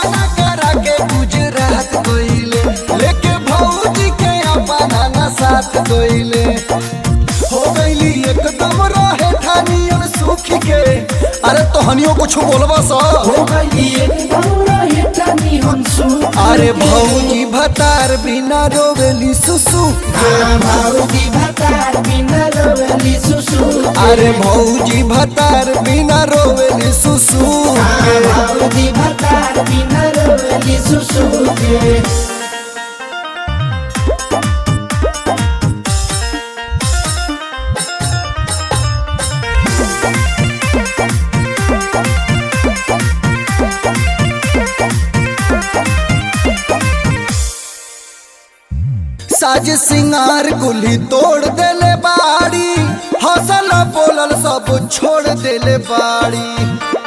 गवाना करा के गुजरात गइले, लेके भौजी के अपना ना साथ गइले। हो गइली एकदम रहे ठानियन सुख के। अरे तोहनियो कुछ बोलबा सा। हो गइली एकदम रहे ठानियन सुख। अरे भौजी भतार बिना रोवेली सुसु। भौजी भतार बिना रोवेली सुसु। अरे भौजी भतार बिना रोवेली सुसु। भौजी भतार बिना रोवेली सुसु के। साज सिंगार गुली तोड़ देले बाड़ी, हौसल बोलल सब छोड़ देले बाड़ी।